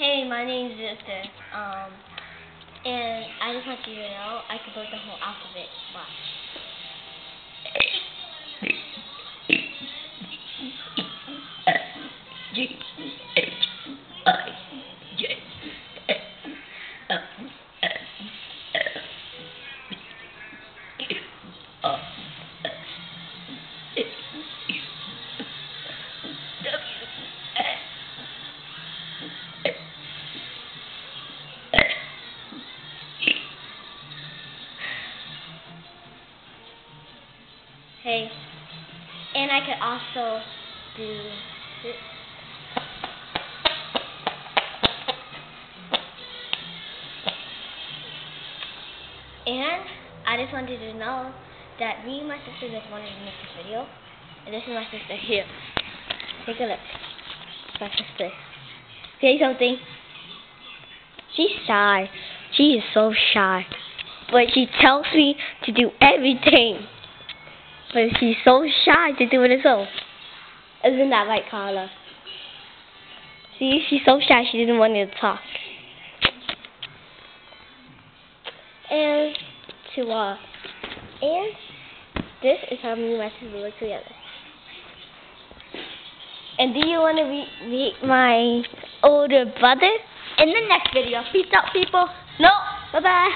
Hey, my name's Victor. And I just want you to know I can wrote the whole alphabet. Watch. G H I J K L M N O P Q R S T U W X Y. Hey, and I can also do this. And I just wanted you to know that me and my sister just wanted to make this video. And this is my sister here. Take a look. My sister. Say something. She's shy. She is so shy. But she tells me to do everything. But she's so shy to do it herself. Isn't that right, Carla? See, she's so shy she didn't want to talk. And this is how me and my sister look together. And do you want to meet my older brother? In the next video. Peace out, people. No. Bye-bye.